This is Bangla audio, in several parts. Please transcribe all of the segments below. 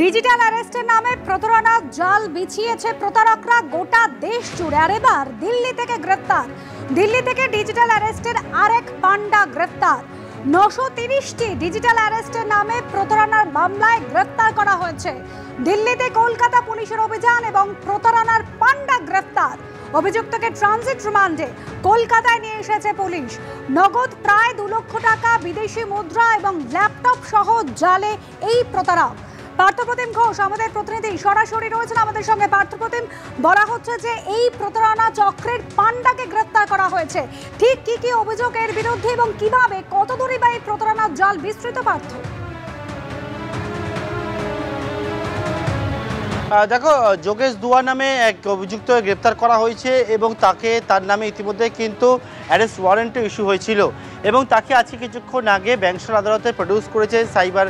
ডিজিটাল অ্যারেস্টের নামে প্রতারণার জাল বিছিয়েছে প্রতারকরা গোটা দেশ জুড়ে। আর এবার দিল্লি থেকে গ্রেফতার, দিল্লি থেকে ডিজিটাল অ্যারেস্টের আরেক পান্ডা গ্রেফতার। 930টি ডিজিটাল অ্যারেস্টের নামে প্রতারণার মামলায় গ্রেফতার করা হয়েছে। দিল্লিতে কলকাতা পুলিশের অভিযান এবং প্রতারণার পান্ডা গ্রেফতার। অভিযুক্তকে ট্রানজিট রিমান্ডে কলকাতায় নিয়ে এসেছে পুলিশ। নগদ প্রায় 2 লক্ষ টাকা, বিদেশি মুদ্রা এবং ল্যাপটপ সহ জালে এই প্রতারক। পার্থপ্রতিম ঘোষ আমাদের প্রতিনিধি সরাসরি রয়েছেন আমাদের সঙ্গে। পার্থপ্রতিম, বলা হচ্ছে যে এই প্রতারণা চক্রের পান্ডাকে গ্রেফতার করা হয়েছে, ঠিক কি কি অভিযোগ এর বিরুদ্ধে এবং কিভাবে কতদূরই বা এই প্রতারণার জাল বিস্তৃত? পার্থ, দেখো, যোগেশ দুয়া নামে এক অভিযুক্ত গ্রেপ্তার করা হয়েছে এবং তার নামে ইতিমধ্যে কিন্তু অ্যারেস্ট ওয়ারেন্টও ইস্যু হয়েছিল এবং তাকে আজকে কিছুক্ষণ আগে ব্যাংশাল আদালতে প্রডিউস করেছে সাইবার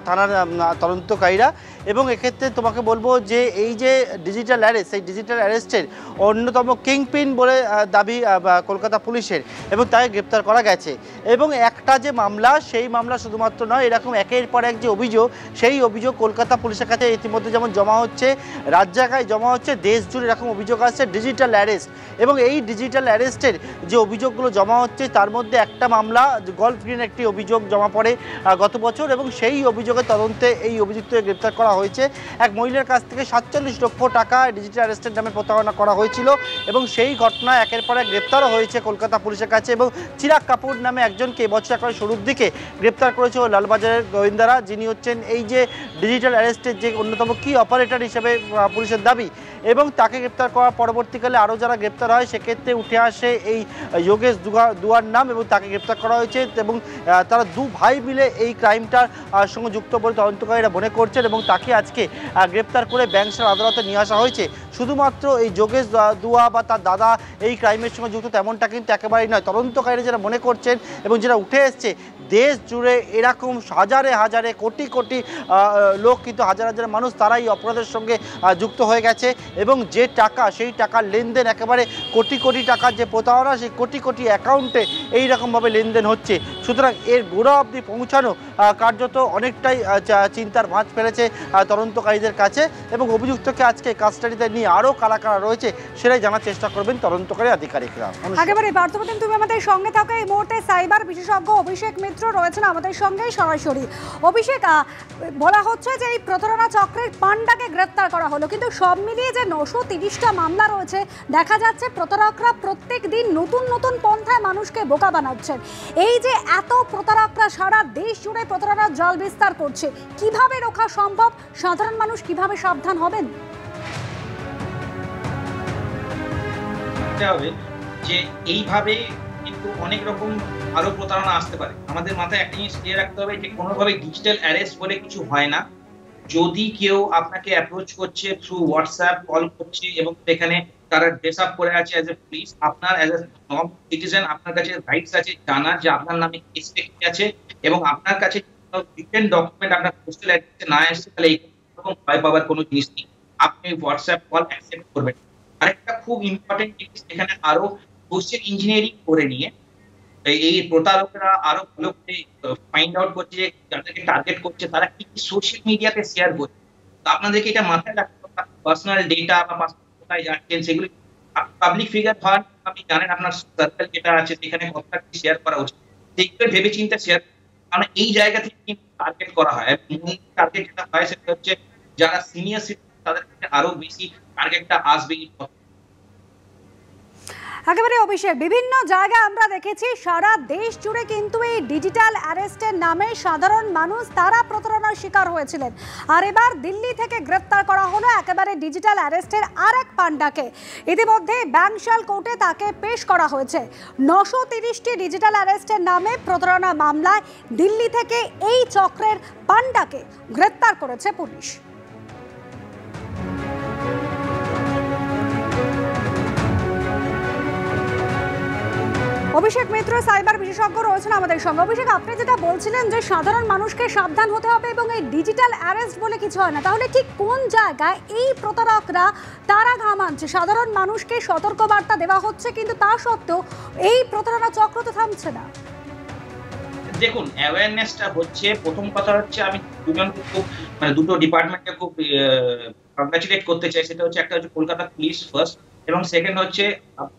থানার তদন্তকারীরা। এবং এক্ষেত্রে তোমাকে বলবো যে এই যে ডিজিটাল অ্যারেস্ট, এই ডিজিটাল অ্যারেস্টের অন্যতম কিংপিন বলে দাবি কলকাতা পুলিশের এবং তাকে গ্রেপ্তার করা গেছে। এবং একটা যে মামলা, সেই মামলা শুধুমাত্র নয়, এরকম একের পর এক যে অভিযোগ, সেই অভিযোগ কলকাতা পুলিশের কাছে ইতিমধ্যে যেমন জমা হচ্ছে, রাজ্য জায়গায় জমা হচ্ছে, দেশ জুড়ে এরকম অভিযোগ আসছে ডিজিটাল অ্যারেস্ট। এবং এই ডিজিটাল অ্যারেস্টের যে অভিযোগগুলো জমা হচ্ছে তার মধ্যে একটা মামলা গল্ফ গ্রিন একটি অভিযোগ জমা পড়ে গত বছর এবং সেই অভিযোগের তদন্তে এই অভিযুক্তকে গ্রেপ্তার করা হয়েছে। এক মহিলার কাছ থেকে 47 লক্ষ টাকা ডিজিটাল অ্যারেস্টের নামে প্রতারণা করা হয়েছিল এবং সেই ঘটনায় একের পর এক গ্রেপ্তারও হয়েছে কলকাতা পুলিশের কাছে। এবং চিরাগ কাপুর নামে একজনকে এবছর একেবারে শুরুর দিকে গ্রেপ্তার করেছে লালবাজারের গোয়েন্দারা, যিনি হচ্ছেন এই যে ডিজিটাল অ্যারেস্টের যে অন্যতম কি অপারেটর হিসেবে পুলিশের দাবি। এবং তাকে গ্রেপ্তার করার পরবর্তীকালে আরও যারা গ্রেপ্তার হয় সেক্ষেত্রে উঠে আসে এই যোগেশ দুয়ার নাম এবং তাকে গ্রেপ্তার করা হয়েছে। এবং তারা 2 ভাই মিলে এই ক্রাইমটার সঙ্গে যুক্ত বলে তদন্তকারীরা মনে করছেন এবং তাকে আজকে গ্রেপ্তার করে ব্যাংশাল আদালতে নিয়ে আসা হয়েছে। শুধুমাত্র এই যোগেশ দুয়া বা তার দাদা এই ক্রাইমের সঙ্গে যুক্ত তেমনটা কিন্তু একেবারেই নয়। তদন্তকারীরা যারা মনে করছেন এবং যেটা উঠে এসছে, দেশ জুড়ে এরকম হাজারে হাজারে কোটি কোটি লোক, কিন্তু হাজার হাজার মানুষ তারা এই অপরাধের সঙ্গে যুক্ত হয়ে গেছে এবং যে টাকা, সেই টাকার লেনদেন একেবারে কোটি কোটি টাকার যে প্রতারণা, সেই কোটি কোটি অ্যাকাউন্টে এইরকমভাবে লেনদেন হচ্ছে। সুতরাং এর গোড়া অবধি পৌঁছানো কার্যত অনেকটাই চিন্তার ভাঁজ ফেলেছে তদন্তকারীদের কাছে এবং অভিযুক্তকে আজকে কাস্টাডিতে নিয়ে আরও কারা কারা রয়েছে সেটাই জানার চেষ্টা করবেন তদন্তকারী আধিকারিকরা। একেবারে পার্থপ্রতিম, তুমি আমাদের সঙ্গে থাকো। এই মুহূর্তে সাইবার বিশেষজ্ঞ অভিষেক মিত্র রয়েছেন আমাদের সঙ্গে সরাসরি। অভিষেক, বলা হচ্ছে যে এই প্রতারণা চক্রের পান্ডাকে গ্রেপ্তার করা হলো, কিন্তু সব মিলিয়ে যে 930টা মামলা রয়েছে, দেখা যাচ্ছে প্রতারকরা প্রত্যেক দিন নতুন নতুন পন্থায় মানুষকে বোকা বানাচ্ছেন। এই যে এত প্রতারকরা সারা দেশ জুড়ে প্রতারণার জাল বিস্তার করছে, কিভাবে রোখা সম্ভব? সাধারণ মানুষ কিভাবে সাবধান হবেন? হবে যে এইভাবে কিন্তু অনেক রকম আরো প্রতারণা আসতে পারে। আমাদের মাথায় একটা জিনিস ক্লিয়ার রাখতে হবে যে কোনোভাবে ডিজিটাল অ্যারেস্ট বলে কিছু হয় না। যদি কেউ আপনাকে অ্যাপ্রোচ করছে থ্রু হোয়াটসঅ্যাপ, কল করছে এবং সেখানে তারা ড্রেস আপ করে আছে অ্যাজ এ পুলিশ, আপনার অ্যাজ এ নর্মাল সিটিজেন আপনার কাছে রাইটস আছে জানার যে আপনার নামে কেস কি আছে এবং আপনার কাছে রিটেন ডকুমেন্ট আপনার পোস্টাল অ্যাড্রেসে না আসছে, তাহলে এইরকম ভয় পাওয়ার কোনো জিনিস নেই। আপনি হোয়াটসঅ্যাপ কল অ্যাকসেপ্ট করবেন। আরেকটা খুব ইম্পর্টেন্ট জিনিস, এখানে আরো সোশ্যাল ইঞ্জিনিয়ারিং করে নিয়ে এই প্রতারকরা আরো ভালো করে ফাইন্ড আউট করছে যে যাদেরকে টার্গেট করছে তারা কি সোশ্যাল মিডিয়াতে শেয়ার করছে। তো আপনাদেরকে এটা মাথায় রাখতে হবে, পার্সোনাল ডেটা বা কোথায় যাচ্ছেন সেগুলো পাবলিক ফিগার হন, আপনি জানেন আপনার সার্কেল যেটা আছে সেখানে কতটা কি শেয়ার করা উচিত, সেগুলো ভেবে চিন্তে শেয়ার। কারণ এই জায়গা থেকে কিন্তু টার্গেট করা হয়। টার্গেট যেটা হয় সেটা হচ্ছে যারা সিনিয়র সিটিজেন, তাদের কাছে আরো বেশি টার্গেটটা আসবে। একেবারে অভিষেক, বিভিন্ন জায়গায় আমরা দেখেছি সারা দেশ জুড়ে কিন্তু এই ডিজিটাল অ্যারেস্টের নামে সাধারণ মানুষ তারা প্রতারণার শিকার হয়েছিলেন। আর এবার দিল্লি থেকে গ্রেফতার করা হলো একেবারে ডিজিটাল অ্যারেস্টের আরেক পান্ডাকে। ইতিমধ্যে ব্যাংশাল কোর্টে তাকে পেশ করা হয়েছে। 930টি ডিজিটাল অ্যারেস্টের নামে প্রতারণা মামলায় দিল্লি থেকে এই চক্রের পান্ডাকে গ্রেফতার করেছে পুলিশ। অভিষেক মিত্র সাইবার বিশেষজ্ঞ রয়েছেন আমাদের সঙ্গে। অভিষেক, আপনি যেটা বলছিলেন যে সাধারণ মানুষকে সাবধান হতে হবে এবং এই ডিজিটাল অ্যারেস্ট বলে কিছু হয় না, তাহলে ঠিক কোন জায়গায় এই প্রতারকরা তারা ঘামাচ্ছে? সাধারণ মানুষকে সতর্কবার্তা দেওয়া হচ্ছে কিন্তু তা সত্ত্বেও এই প্রতারণা চক্র তো থামছে না। দেখুন, অ্যাওয়ারনেসটা হচ্ছে, প্রথম কথা হচ্ছে আমি দুজনকে খুব দুটো ডিপার্টমেন্টকে খুব কংগ্রাচুলেট করতে চাই। সেটা হচ্ছে, একটা হচ্ছে কলকাতা পুলিশ ফার্স্ট, এবং সেকেন্ড হচ্ছে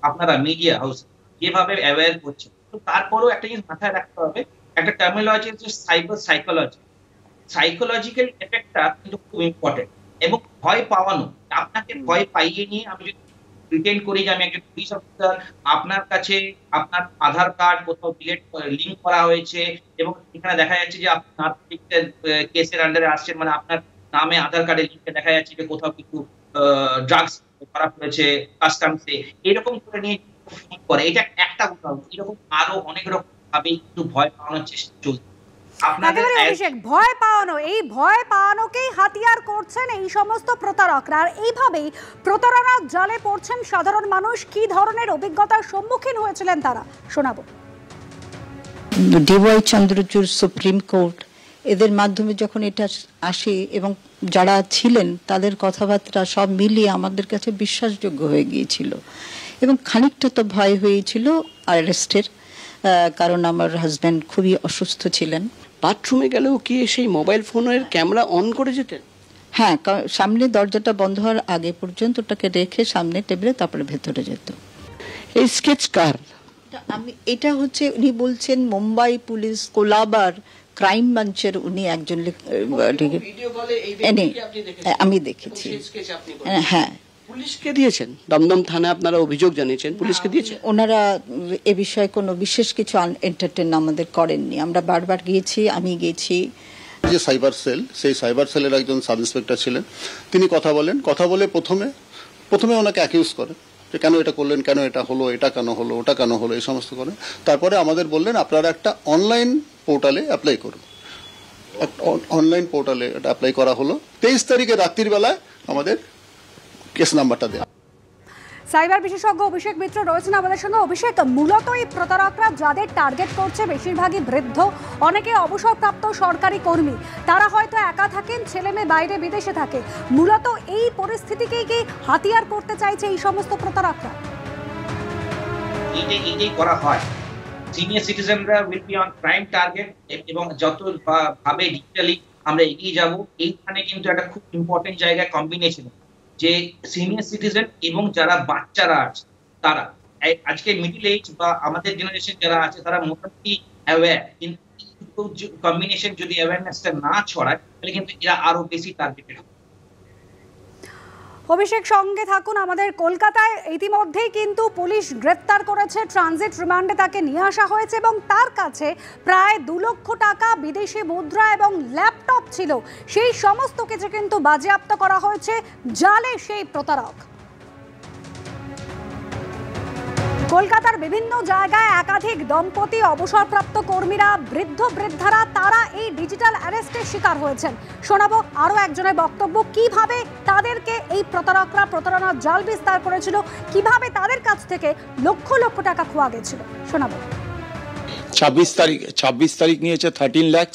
আপনারা মিডিয়া হাউস যেভাবে অ্যাওয়্যার করছে। তো তারপরেও একটা জিনিস মাথায় রাখতে হবে, একটা টার্মিনোলজি হচ্ছে সাইবার সাইকোলজি। সাইকোলজিক্যাল এফেক্টটা কিন্তু খুব ইম্পর্টেন্ট, এবং ভয় পাওয়ানো, আপনাকে ভয় পাইয়ে নিয়ে আমি যদি প্রিটেন্ড করি যে আমি একজন পুলিশ অফিসার, আপনার কাছে আপনার আধার কার্ড কোথাও লিঙ্ক করা হয়েছে, এবং এখানে দেখা যাচ্ছে যে আপনার কেসের আন্ডারে আসছেন, মানে আপনার নামে আধার কার্ডের লিঙ্কে দেখা যাচ্ছে যে কোথাও কিছু ড্রাগস করা হয়েছে কাস্টমসে, এরকম করে নিয়ে ফোন করে। এটা একটা উদাহরণ, এরকম আরো অনেক রকম ভাবে একটু ভয় পাওয়ানোর চেষ্টা চলছে। একেবারে অভিষেক, ভয় পাওয়ানো, এই ভয় পাওয়ানোকেই হাতিয়ার করছেন এই সমস্ত প্রতারকরা। আর এইভাবেই প্রতারণার জালে পড়ছেন সাধারণ মানুষ। কি ধরনের অভিজ্ঞতার সম্মুখীন হয়েছিলেন তারা, শোনাবো। ডিওয়াই চন্দ্রচূড়, সুপ্রিম কোর্ট, এদের মাধ্যমে যখন এটা আসে এবং যারা ছিলেন তাদের কথাবার্তা সব মিলিয়ে আমাদের কাছে বিশ্বাসযোগ্য হয়ে গিয়েছিল, এবং খানিকটা তো ভয় হয়েছিল অ্যারেস্টের, কারণ আমার হাজব্যান্ড খুবই অসুস্থ ছিলেন। বাথরুমে গেলেও কি সেই মোবাইল ফোনের ক্যামেরা অন করে যেতেন? হ্যাঁ, সামনে দরজাটা বন্ধ হওয়ার আগে পর্যন্ত ওটাকে রেখে সামনে টেবিলে তারপরে ভেতরে যেত। এই স্কেচ কার? এটা হচ্ছে, উনি বলছেন মুম্বাই পুলিশ কোলাবার ক্রাইম ব্রাঞ্চের উনি একজন, আমি দেখেছি। হ্যাঁ, পুলিশকে দিয়েছেন? দমদম থানায় আপনারা অভিযোগ জানিয়েছেন, পুলিশকে দিয়েছেন? ওনারা এ বিষয়ে কোনো বিশেষ কিছু এন্টারটেইন আমাদের করেননি। আমরা বারবার গিয়েছি, আমি গেছি। যে সাইবার সেল, সেই সাইবার সেলের একজন সাব ইন্সপেক্টর ছিলেন, তিনি কথা বলে প্রথমে ওনাকে অ্যাকিউজ করেন যে কেন এটা করলেন, কেন এটা হলো, এটা কেন হলো, ওটা কেন হলো, এই সমস্ত করে। তারপরে আমাদের বললেন আপনারা একটা অনলাইন পোর্টালে অ্যাপ্লাই করুন। অনলাইন পোর্টালে এটা অ্যাপ্লাই করা হলো। 23 তারিখে রাত্রির বেলায় আমাদের কেস নাম্বারটা দেয়া। সাইবার বিশেষজ্ঞ অভিষেক মিত্র রয়েছেন আমাদের সঙ্গে। অভিষেক, মূলত এই প্রতারকরা যাদের টার্গেট করছে বেশিরভাগই বৃদ্ধ, অনেকে অবসরপ্রাপ্ত সরকারি কর্মী, তারা হয়তো একা থাকেন, ছেলে মেয়ে বাইরে বিদেশে থাকে। মূলত এই পরিস্থিতিকেই কি হাতিয়ার করতে চাইছে এই সমস্ত প্রতারকরা? এটাই করা হয়। সিনিয়র সিটিজেনরা will be on prime target, এবং যত ভাবে ডিজিটালি আমরা এগিয়ে যাব, এইখানে কিন্তু একটা খুব ইম্পর্টেন্ট জায়গা কম্বিনেশন, যে সিনিয়র সিটিজেন এবং যারা বাচ্চারা আছে, তারা আজকে মিডল এজ বা আমাদের জেনারেশন যারা আছে, তারা মোটামুটি অ্যাওয়্যার, কিন্তু কম্বিনেশন যদি অ্যাওয়ারনেসটা না ছড়ায় তাহলে কিন্তু এরা আরো বেশি টার্গেটেড হবে। অভিষেক, সঙ্গে থাকুন। আমাদের কলকাতায় ইতিমধ্যেই কিন্তু পুলিশ গ্রেপ্তার করেছে, ট্রানজিট রিমান্ডে তাকে নিয়ে আসা হয়েছে, এবং তার কাছে প্রায় 2 লক্ষ টাকা, বিদেশি মুদ্রা এবং ল্যাপটপ ছিল। সেই সমস্ত কিছু কিন্তু বাজেয়াপ্ত করা হয়েছে। জালে সেই প্রতারক। কলকাতার বিভিন্ন জায়গায় একাধিক দম্পতি, অবসরপ্রাপ্ত কর্মীরা, বৃদ্ধারা, তারা এই ডিজিটাল অ্যারেস্টের শিকার হয়েছেন। শোনাবো আরো একজনের বক্তব্য, কিভাবে তাদেরকে এই প্রতারকরা প্রতারণার জাল বিস্তার করেছিল, কিভাবে তাদের কাছ থেকে লক্ষ লক্ষ টাকা খোয়া গেছিল। শোনাবো। 26 তারিখ নিয়েছে 13 লাখ,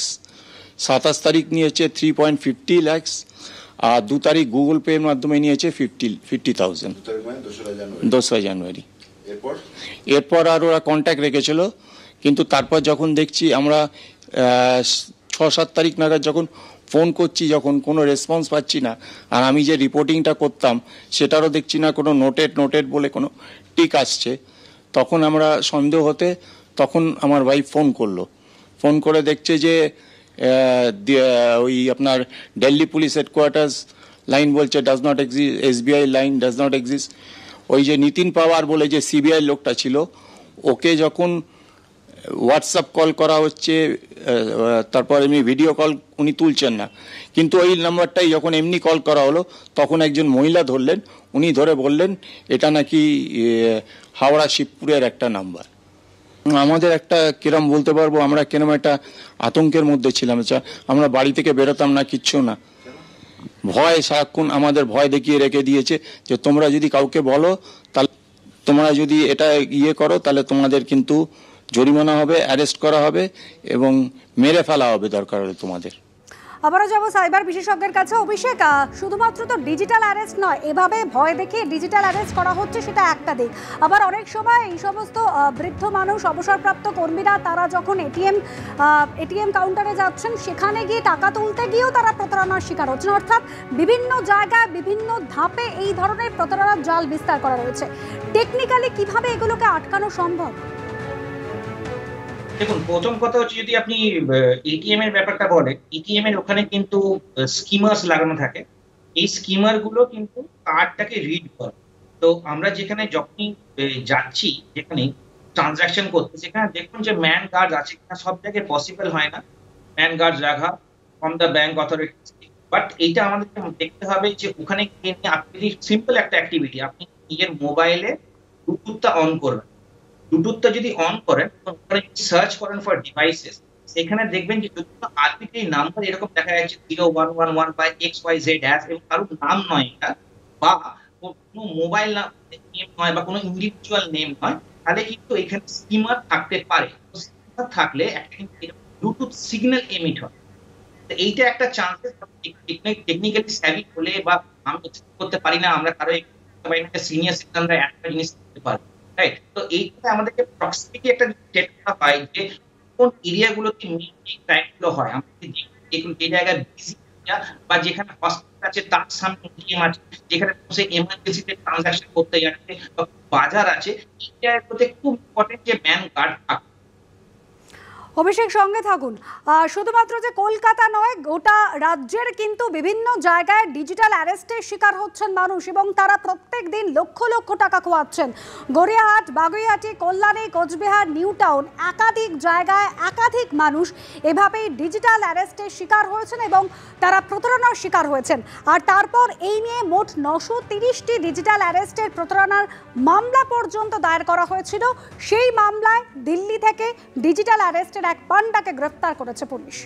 27 তারিখ নিয়েছে 3.50 লাখ, আর 2 তারিখ গুগল পে এর মাধ্যমে নিয়েছে 50,000। 2 জানুয়ারি। এরপর আর ওরা কন্ট্যাক্ট রেখেছিল, কিন্তু তারপর যখন দেখছি আমরা 6-7 তারিখ নাগাদ যখন ফোন করছি, যখন কোনো রেসপন্স পাচ্ছি না, আর আমি যে রিপোর্টিংটা করতাম সেটারও দেখছি না কোনো নোটেড বলে কোনো টিক আসছে, তখন আমরা সন্দেহ হতে, তখন আমার ভাই ফোন করে দেখছে যে ওই আপনার দিল্লি পুলিশ হেডকোয়ার্টার্স লাইন বলছে does not exist, SBI line does not exist. ওই যে নিতিন পাওয়ার বলে যে CBI লোকটা ছিল, ওকে যখন হোয়াটসঅ্যাপ কল করা হচ্ছে, তারপর এমনি ভিডিও কল উনি তুলছেন না, কিন্তু ওই নাম্বারটাই যখন এমনি কল করা হলো, তখন একজন মহিলা ধরলেন, উনি ধরে বললেন এটা নাকি হাওড়া শিবপুরের একটা নাম্বার। আমাদের একটা কিরম বলতে পারবো, আমরা কিরম একটা আতঙ্কের মধ্যে ছিলাম। আমরা বাড়ি থেকে বেরোতাম না, কিচ্ছু না, ভয়, সারাক্ষণ আমাদের ভয় দেখিয়ে রেখে দিয়েছে যে তোমরা যদি কাউকে বলো, তাহলে তোমরা যদি এটা করো, তাহলে তোমাদের কিন্তু জরিমানা হবে, অ্যারেস্ট করা হবে এবং মেরে ফেলা হবে দরকার হলে তোমাদের। আবারও যাব সাইবার বিশেষজ্ঞের কাছে। অভিষেক, শুধুমাত্র তো ডিজিটাল অ্যারেস্ট নয়, এভাবে ভয় দেখিয়ে ডিজিটাল অ্যারেস্ট করা হচ্ছে সেটা একটা দিক। আবার অনেক সময় এই সমস্ত বৃদ্ধ মানুষ, অবসরপ্রাপ্ত কর্মীরা, তারা যখন এটিএম কাউন্টারে যাচ্ছেন, সেখানে গিয়ে টাকা তুলতে গিয়েও তারা প্রতারণার শিকার হচ্ছেন। অর্থাৎ বিভিন্ন জায়গায় বিভিন্ন ধাপে এই ধরনের প্রতারণার জাল বিস্তার করা রয়েছে। টেকনিক্যালি কিভাবে এগুলোকে আটকানো সম্ভব? দেখুন, প্রথম কথা হচ্ছে, যদি আপনি এটিএম এর ব্যাপারটা বলেন, এটিএম এর ওখানে কিন্তু স্কিমার্স লাগানো থাকে। এই স্কিমার গুলো কিন্তু কার্ডটাকে রিড করে। তো আমরা যেখানে যখনই যাচ্ছি, যেখানে ট্রানজাকশন করতে, সেখানে দেখুন যে ম্যান গার্ড আছে কিনা। সব জায়গায় পসিবল হয় না ম্যান গার্ড রাখা from the bank authorities, but এইটা আমাদেরকে দেখতে হবে যে ওখানে আপনি সিম্পল একটা অ্যাক্টিভিটি, আপনি নিজের মোবাইলে ব্লুটুথটা অন করবেন। ব্লুটুথটা যদি অন করেন, সার্চ করেন ফর ডিভাইসেস, সেখানে দেখবেন যে যদি আরবিট্রারি নাম্বার এরকম দেখা যাচ্ছে 0111 বা XYZ এবং কারোর নাম নয় এটা, বা কোনো মোবাইল নেম নয় বা কোনো ইন্ডিভিজুয়াল নেম নয়, তাহলে কিন্তু এখানে স্কিমার থাকতে পারে। স্কিমার থাকলে একটা ব্লুটুথ সিগন্যাল এমিট হয়। এইটা একটা চান্সেস টেকনিক্যালি স্যাভি হলে, বা আমি করতে পারি না, আমরা কারো সিনিয়র সিটিজেনরা একটা জিনিস করতে পারি, রাইট? তো এইটা আমাদেরকে প্রক্সিমিটি একটা চেক করা হয় যে কোন এরিয়াগুলোতে ক্রাইমগুলো হয়। আমরা দেখুন যে জায়গায় বিজি বা যেখানে হসপিটাল আছে তার সামনে এটিএম আছে, যেখানে বসে এমার্জেন্সিতে ট্রানজাকশন করতে যাচ্ছে, বা বাজার আছে, এই জায়গাগুলোতে খুব ইম্পর্টেন্ট যে ম্যান গার্ড থাকে। অভিষেক, সঙ্গে থাকুন। শুধুমাত্র যে কলকাতা নয়, গোটা রাজ্যের কিন্তু বিভিন্ন জায়গায় ডিজিটাল অ্যারেস্টের শিকার হচ্ছেন মানুষ, এবং তারা প্রত্যেক দিন লক্ষ লক্ষ টাকা খোয়াচ্ছেন। গড়িয়াহাট, বাগুইআটি, কল্যাণী, কোচবিহার, নিউ টাউন, একাধিক জায়গায় একাধিক মানুষ এভাবেই ডিজিটাল অ্যারেস্টের শিকার হয়েছেন এবং তারা প্রতারণার শিকার হয়েছেন। আর তারপর এই নিয়ে মোট 930টি ডিজিটাল অ্যারেস্টের প্রতারণার মামলা পর্যন্ত দায়ের করা হয়েছিল। সেই মামলায় দিল্লি থেকে ডিজিটাল অ্যারেস্টের এক পান্ডাকে গ্রেফতার করেছে পুলিশ।